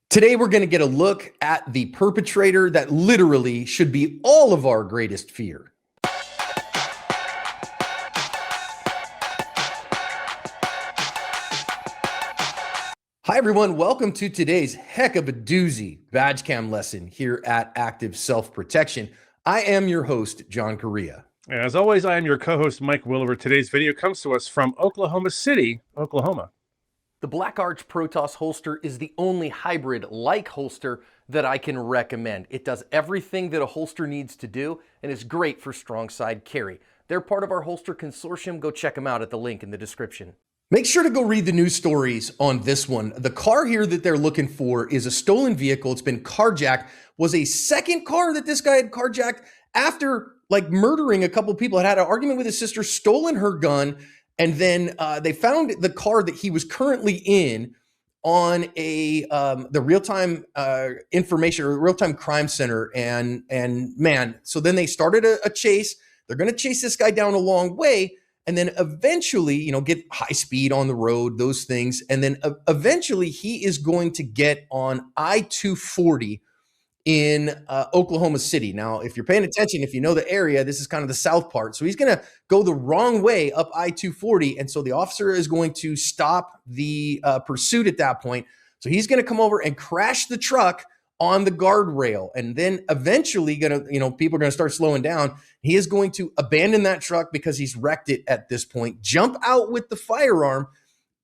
Today, we're going to get a look at the perpetrator that literally should be all of our greatest fear. Hi, everyone. Welcome to today's heck of a doozy badge cam lesson here at Active Self-Protection. I am your host, John Correa. And as always, I am your co-host, Mike Williver. Today's video comes to us from Oklahoma City, Oklahoma. The Black Arch Protoss holster is the only hybrid-like holster that I can recommend. It does everything that a holster needs to do and is great for strong side carry. They're part of our holster consortium. Go check them out at the link in the description. Make sure to go read the news stories on this one. The car here that they're looking for is a stolen vehicle. It's been carjacked. Was a second car that this guy had carjacked after murdering a couple people. Had an argument with his sister, stolen her gun, and then they found the car that he was currently in on the real-time information or real-time crime center. And man, so then they started a chase. They're going to chase this guy down a long way, and then eventually, get high speed on the road, those things. And then eventually he is going to get on I-240 in Oklahoma City. Now, if you're paying attention, if you know the area, this is kind of the south part. So he's going to go the wrong way up I-240. And so the officer is going to stop the pursuit at that point. So he's going to come over and crash the truck on the guardrail. And then eventually people are going to start slowing down. He is going to abandon that truck because he's wrecked it at this point, jump out with the firearm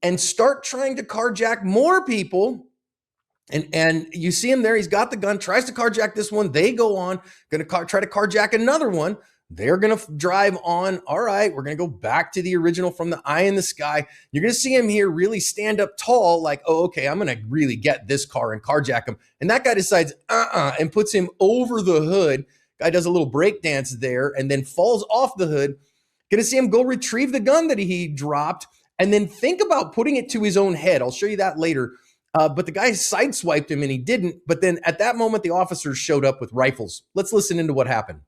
and start trying to carjack more people. And you see him there. He's got the gun, tries to carjack this one. They go on, going to try to carjack another one. They're going to drive on. All right, we're going to go back to the original from the eye in the sky. You're going to see him here really stand up tall, like, oh, okay, I'm going to really get this car and carjack him. And that guy decides, and puts him over the hood. Guy does a little break dance there and then falls off the hood. Going to see him go retrieve the gun that he dropped and then think about putting it to his own head. I'll show you that later. But the guy sideswiped him and he didn't. But then at that moment, the officers showed up with rifles. Let's listen into what happened.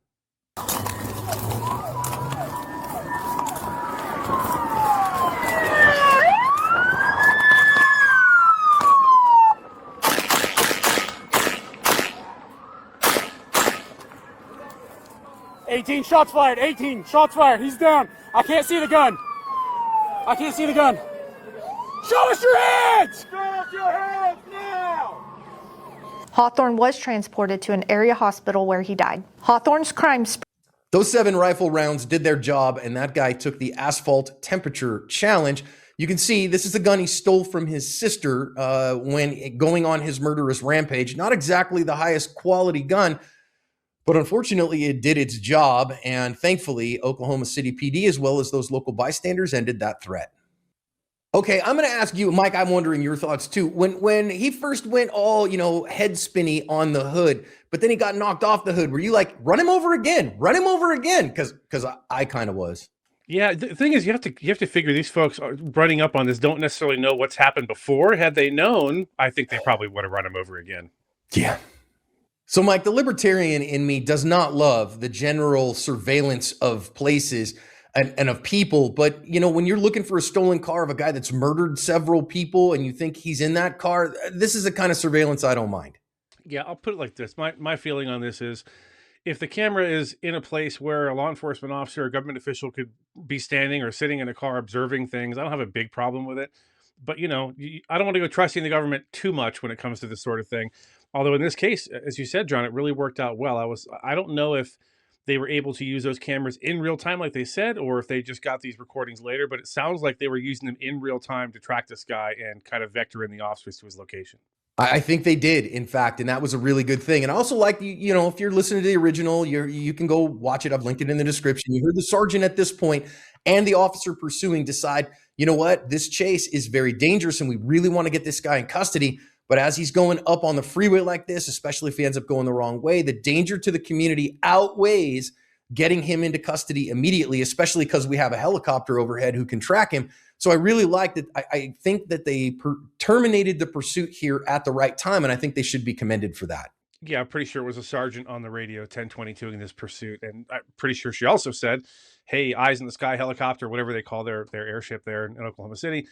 "18 shots fired, 18 shots fired. He's down. I can't see the gun. I can't see the gun. Show us your hands! Show us your hands now!" Hawthorne was transported to an area hospital where he died. Hawthorne's crime spree. Those 7 rifle rounds did their job, and that guy took the asphalt temperature challenge. You can see this is the gun he stole from his sister when going on his murderous rampage. Not exactly the highest quality gun, but unfortunately it did its job. And thankfully, Oklahoma City PD, as well as those local bystanders, ended that threat. Okay, I'm going to ask you, Mike, I'm wondering your thoughts too. When he first went all, head spinny on the hood, but then he got knocked off the hood, were you like, run him over again? Run him over again? Because I kind of was. Yeah, the thing is, you have to figure these folks running up on this don't necessarily know what's happened before. Had they known, I think they probably would have run him over again. Yeah. So, Mike, the libertarian in me does not love the general surveillance of places and of people. But, when you're looking for a stolen car of a guy that's murdered several people and you think he's in that car, this is the kind of surveillance I don't mind. Yeah, I'll put it like this. My feeling on this is if the camera is in a place where a law enforcement officer or government official could be standing or sitting in a car observing things, I don't have a big problem with it. But, I don't want to go trusting the government too much when it comes to this sort of thing. Although in this case, as you said, John, it really worked out well. I don't know if they were able to use those cameras in real time, like they said, or if they just got these recordings later, but it sounds like they were using them in real time to track this guy and kind of vector in the officers to his location. I think they did, in fact, and that was a really good thing. And I also like, if you're listening to the original, you can go watch it. I've linked it in the description. You heard the sergeant at this point and the officer pursuing decide, you know what, this chase is very dangerous and we really want to get this guy in custody. But as he's going up on the freeway like this, especially if he ends up going the wrong way, the danger to the community outweighs getting him into custody immediately, especially because we have a helicopter overhead who can track him. So I really like that. I think that they terminated the pursuit here at the right time, and I think they should be commended for that. Yeah, I'm pretty sure it was a sergeant on the radio, 1022, in this pursuit. And I'm pretty sure she also said, hey, eyes in the sky helicopter, whatever they call their airship there in Oklahoma City.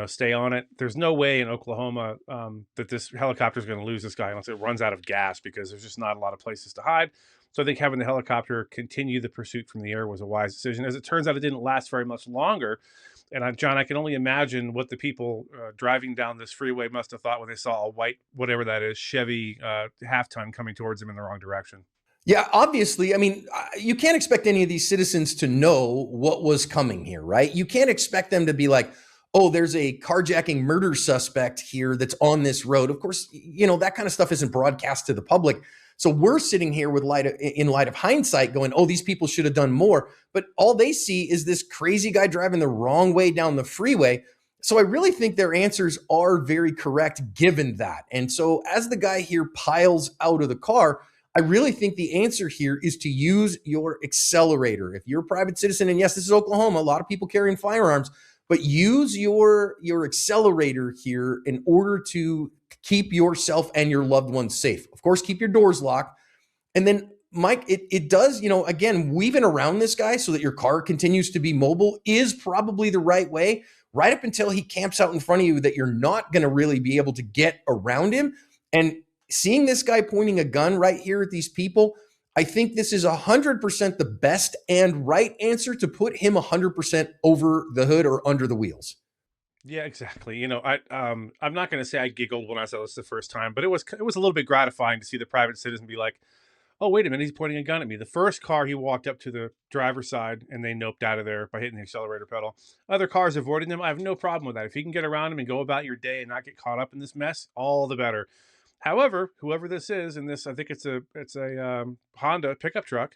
stay on it. There's no way in Oklahoma that this helicopter is going to lose this guy unless it runs out of gas, because there's just not a lot of places to hide. So I think having the helicopter continue the pursuit from the air was a wise decision. As it turns out, it didn't last very much longer. And John, I can only imagine what the people driving down this freeway must have thought when they saw a white, whatever that is, Chevy half ton coming towards them in the wrong direction. Yeah, obviously. I mean, you can't expect any of these citizens to know what was coming here, right? You can't expect them to be like, oh, there's a carjacking murder suspect here that's on this road. Of course, that kind of stuff isn't broadcast to the public. So we're sitting here with in light of hindsight going, oh, these people should have done more. But all they see is this crazy guy driving the wrong way down the freeway. So I really think their answers are very correct given that. And so as the guy here piles out of the car, I really think the answer here is to use your accelerator. If you're a private citizen, and yes, this is Oklahoma, a lot of people carrying firearms, but use your accelerator here in order to keep yourself and your loved ones safe. Of course, keep your doors locked. And then, Mike, it does, again, weaving around this guy so that your car continues to be mobile is probably the right way, right up until he camps out in front of you that you're not going to really be able to get around him. And seeing this guy pointing a gun right here at these people, I think this is 100% the best and right answer to put him 100% over the hood or under the wheels. Yeah, exactly. I'm not going to say I giggled when I saw this the first time, but it was a little bit gratifying to see the private citizen be like, "Oh, wait a minute, he's pointing a gun at me." The first car, he walked up to the driver's side and they noped out of there by hitting the accelerator pedal. Other cars avoiding them. I have no problem with that. If you can get around them and go about your day and not get caught up in this mess, all the better. However, whoever this is, and this, I think it's a Honda pickup truck.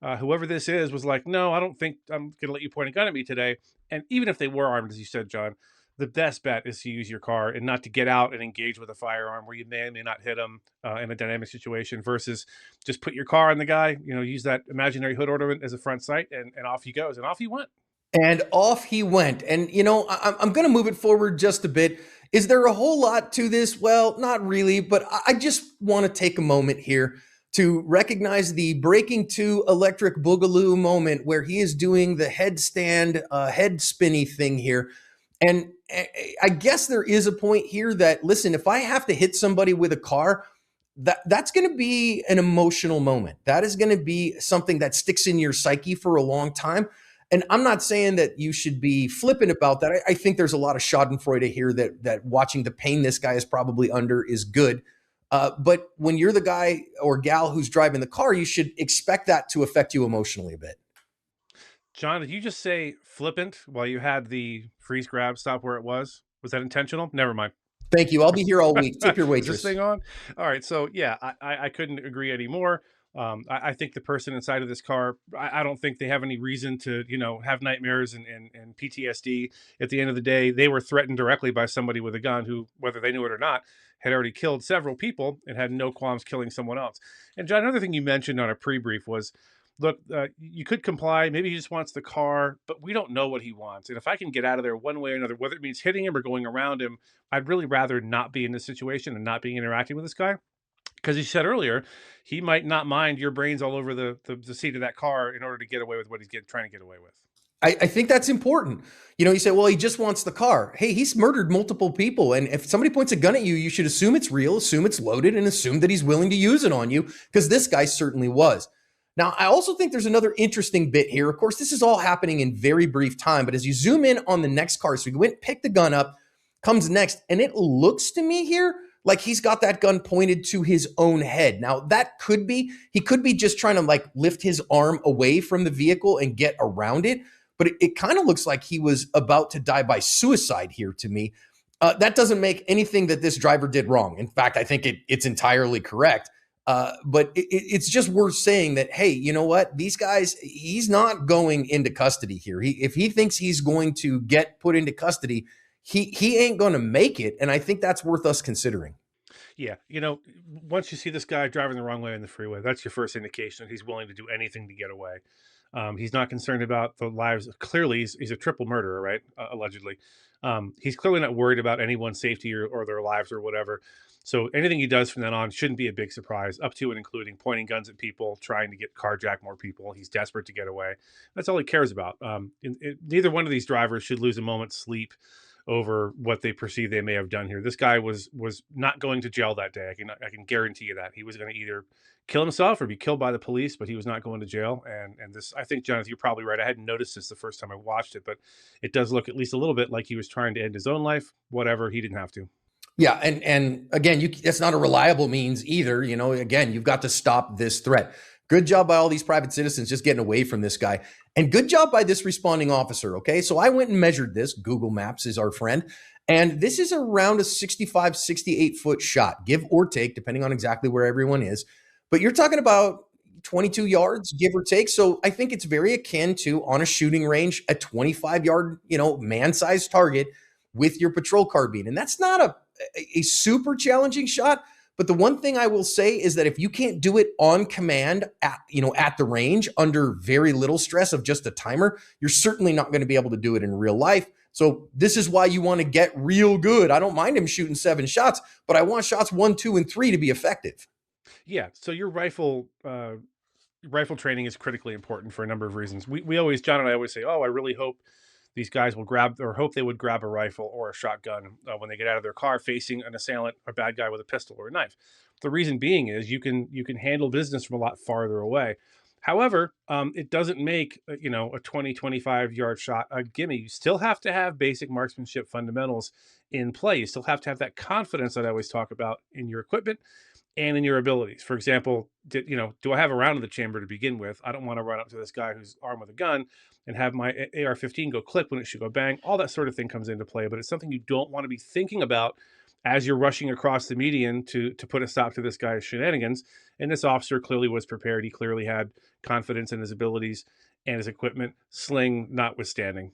Whoever this is was like, "No, I don't think I'm going to let you point a gun at me today." And even if they were armed, as you said, John, the best bet is to use your car and not to get out and engage with a firearm where you may or may not hit them in a dynamic situation, versus just put your car on the guy, use that imaginary hood ornament as a front sight, and off he goes. And off he went. And off he went. And, I'm going to move it forward just a bit. Is there a whole lot to this? Well, not really, but I just want to take a moment here to recognize the Breaking 2 Electric Boogaloo moment where he is doing the headstand, head spinny thing here. And I guess there is a point here that, listen, if I have to hit somebody with a car, that's going to be an emotional moment. That is going to be something that sticks in your psyche for a long time. And I'm not saying that you should be flippant about that. I think there's a lot of schadenfreude here that watching the pain this guy is probably under is good. But when you're the guy or gal who's driving the car, you should expect that to affect you emotionally a bit. John, did you just say flippant while you had the freeze grab stop where it was? Was that intentional? Never mind. Thank you. I'll be here all week. Tip your Is this waitress. thing on? All right. So yeah, I couldn't agree anymore. I think the person inside of this car, I don't think they have any reason to, have nightmares and PTSD. At the end of the day, they were threatened directly by somebody with a gun who, whether they knew it or not, had already killed several people and had no qualms killing someone else. And John, another thing you mentioned on a pre-brief was, look, you could comply. Maybe he just wants the car, but we don't know what he wants. And if I can get out of there one way or another, whether it means hitting him or going around him, I'd really rather not be in this situation and not being interacting with this guy. Because you said earlier, he might not mind your brains all over the seat of that car in order to get away with what he's trying to get away with. I think that's important. You say, well, he just wants the car. Hey, he's murdered multiple people. And if somebody points a gun at you, you should assume it's real, assume it's loaded, and assume that he's willing to use it on you, because this guy certainly was. Now, I also think there's another interesting bit here. Of course, this is all happening in very brief time, but as you zoom in on the next car, so he went, pick the gun up, comes next, and it looks to me here like he's got that gun pointed to his own head. Now, he could be just trying to lift his arm away from the vehicle and get around it, but it kind of looks like he was about to die by suicide here to me. That doesn't make anything that this driver did wrong. In fact, I think it's entirely correct. But it's just worth saying that, hey, you know what? These guys, he's not going into custody here. If he thinks he's going to get put into custody, he ain't going to make it. And I think that's worth us considering. Yeah. Once you see this guy driving the wrong way on the freeway, that's your first indication that he's willing to do anything to get away. He's not concerned about the lives. Clearly, he's a triple murderer, right? Allegedly. He's clearly not worried about anyone's safety or their lives or whatever. So anything he does from then on shouldn't be a big surprise, up to and including pointing guns at people, trying to carjack more people. He's desperate to get away. That's all he cares about. Neither one of these drivers should lose a moment's sleep over what they perceive they may have done here. This guy was not going to jail that day. I can guarantee you that. He was going to either kill himself or be killed by the police, but he was not going to jail. And this, I think, Jonathan, you're probably right. I hadn't noticed this the first time I watched it, but it does look at least a little bit like he was trying to end his own life. Whatever, he didn't have to. Yeah, and again, that's not a reliable means either. Again, you've got to stop this threat. Good job by all these private citizens just getting away from this guy. And good job by this responding officer, okay? So I went and measured this. Google Maps is our friend. And this is around a 65, 68 foot shot, give or take, depending on exactly where everyone is. But you're talking about 22 yards, give or take. So I think it's very akin to, on a shooting range, a 25-yard, man-sized target with your patrol carbine. And that's not a super challenging shot. But the one thing I will say is that if you can't do it on command at the range under very little stress of just a timer, you're certainly not going to be able to do it in real life. So this is why you want to get real good. I don't mind him shooting 7 shots, but I want shots 1, 2, and 3 to be effective. Yeah. So your rifle training is critically important for a number of reasons. We always, John and I always say, oh, I really hope these guys will hope they would grab a rifle or a shotgun when they get out of their car facing an assailant, a bad guy with a pistol or a knife. The reason being is you can handle business from a lot farther away. However, it doesn't make a 20, 25-yard shot a gimme. You still have to have basic marksmanship fundamentals in play. You still have to have that confidence that I always talk about in your equipment and in your abilities. For example, do I have a round in the chamber to begin with? I don't want to run up to this guy who's armed with a gun and have my AR-15 go click when it should go bang. All that sort of thing comes into play, but it's something you don't want to be thinking about as you're rushing across the median to put a stop to this guy's shenanigans. And this officer clearly was prepared. He clearly had confidence in his abilities and his equipment, sling notwithstanding.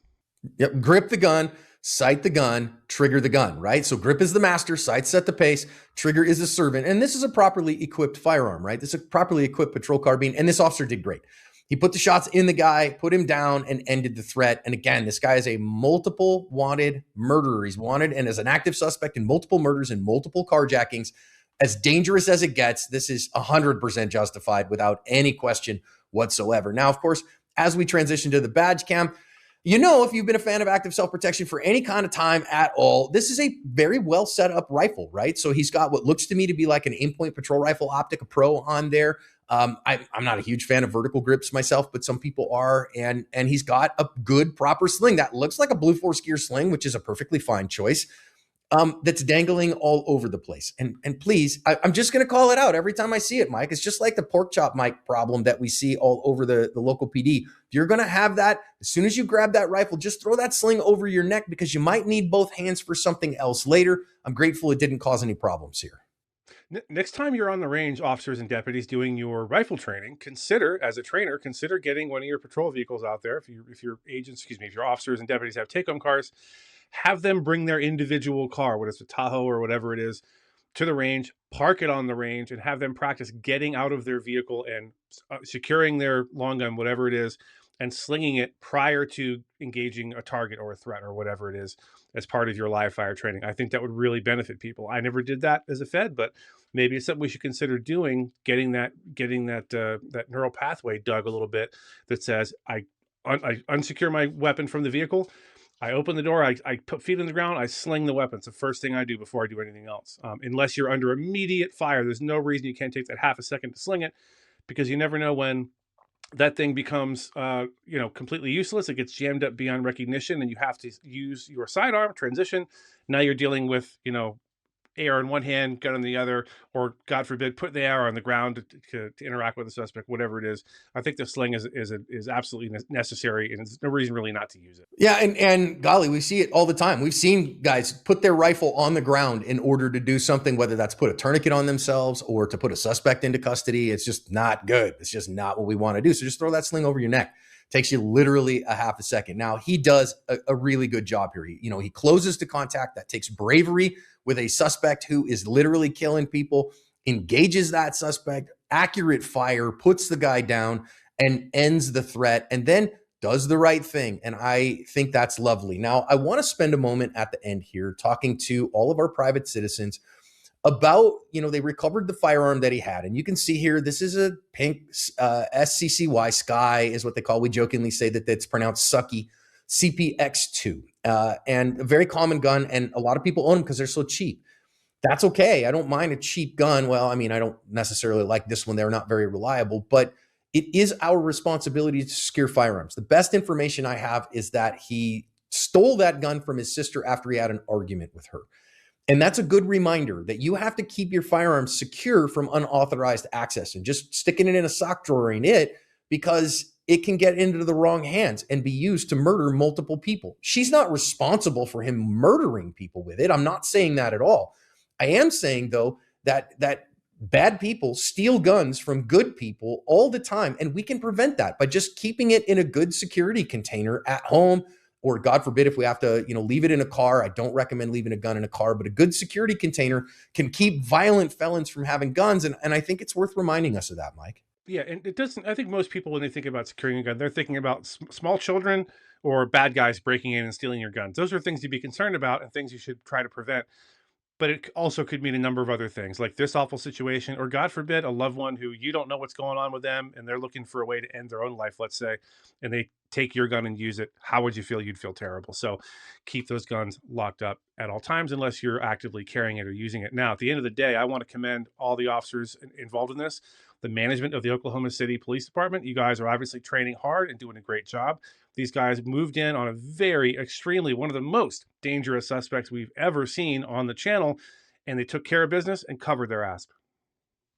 Yep. Grip the gun, sight the gun, trigger the gun, right? So grip is the master, sight set the pace, trigger is a servant. And this is a properly equipped firearm, right? This is a properly equipped patrol carbine. And this officer did great. He put the shots in the guy, put him down, and ended the threat. And again, this guy is a multiple wanted murderer. He's wanted and is an active suspect in multiple murders and multiple carjackings. As dangerous as it gets, this is 100% justified without any question whatsoever. Now, of course, as we transition to the badge cam, if you've been a fan of active self-protection for any kind of time at all, this is a very well set up rifle, right? So he's got what looks to me to be like an aim-point patrol rifle Optica Pro on there. I'm not a huge fan of vertical grips myself, but some people are. And he's got a good, proper sling that looks like a Blue Force Gear sling, which is a perfectly fine choice. That's dangling all over the place. And please, I'm just going to call it out every time I see it, Mike. It's just like the pork chop mic problem that we see all over the local PD. If you're going to have that, as soon as you grab that rifle, just throw that sling over your neck because you might need both hands for something else later. I'm grateful it didn't cause any problems here. Next time you're on the range, officers and deputies doing your rifle training, consider getting one of your patrol vehicles out there. If your officers and deputies have take-home cars, have them bring their individual car, whether it's a Tahoe or whatever it is, to the range, park it on the range, and have them practice getting out of their vehicle and securing their long gun, whatever it is, and slinging it prior to engaging a target or a threat or whatever it is as part of your live fire training. I think that would really benefit people. I never did that as a Fed, but maybe it's something we should consider doing, getting that neural pathway dug a little bit that says, I unsecure my weapon from the vehicle, I open the door, I put feet on the ground, I sling the weapon. It's the first thing I do before I do anything else. Unless you're under immediate fire, there's no reason you can't take that half a second to sling it, because you never know when that thing becomes completely useless. It gets jammed up beyond recognition and you have to use your sidearm transition. Now you're dealing with AR in one hand, gun in the other, or God forbid, put the AR on the ground to interact with the suspect, whatever it is. I think the sling is absolutely necessary, and there's no reason really not to use it. Yeah, and golly, we see it all the time. We've seen guys put their rifle on the ground in order to do something, whether that's put a tourniquet on themselves or to put a suspect into custody. It's just not good. It's just not what we want to do. So just throw that sling over your neck. Takes you literally a half a second. Now, he does a really good job here. He closes to contact. That takes bravery with a suspect who is literally killing people, engages that suspect, accurate fire, puts the guy down, and ends the threat, and then does the right thing. And I think that's lovely. Now, I want to spend a moment at the end here talking to all of our private citizens about, they recovered the firearm that he had. And you can see here, this is a pink SCCY, Sky is what they call, we jokingly say that it's pronounced Sucky, CPX2. and a very common gun. And a lot of people own them because they're so cheap. That's okay. I don't mind a cheap gun. Well, I mean, I don't necessarily like this one. They're not very reliable, but it is our responsibility to secure firearms. The best information I have is that he stole that gun from his sister after he had an argument with her. And that's a good reminder that you have to keep your firearms secure from unauthorized access, and just sticking it in a sock drawer ain't it, because it can get into the wrong hands and be used to murder multiple people. She's not responsible for him murdering people with it. I'm not saying that at all. I am saying, though, that bad people steal guns from good people all the time, and we can prevent that by just keeping it in a good security container at home, or God forbid, if we have to, leave it in a car. I don't recommend leaving a gun in a car, but a good security container can keep violent felons from having guns. And I think it's worth reminding us of that, Mike. Yeah, and it doesn't. I think most people, when they think about securing a gun, they're thinking about small children or bad guys breaking in and stealing your guns. Those are things to be concerned about and things you should try to prevent. But it also could mean a number of other things, like this awful situation, or God forbid, a loved one who you don't know what's going on with them and they're looking for a way to end their own life, let's say, and they take your gun and use it. How would you feel? You'd feel terrible. So keep those guns locked up at all times unless you're actively carrying it or using it. Now, at the end of the day, I want to commend all the officers involved in this, the management of the Oklahoma City Police Department. You guys are obviously training hard and doing a great job. These guys moved in on a very extremely, one of the most dangerous suspects we've ever seen on the channel, and they took care of business and covered their ass.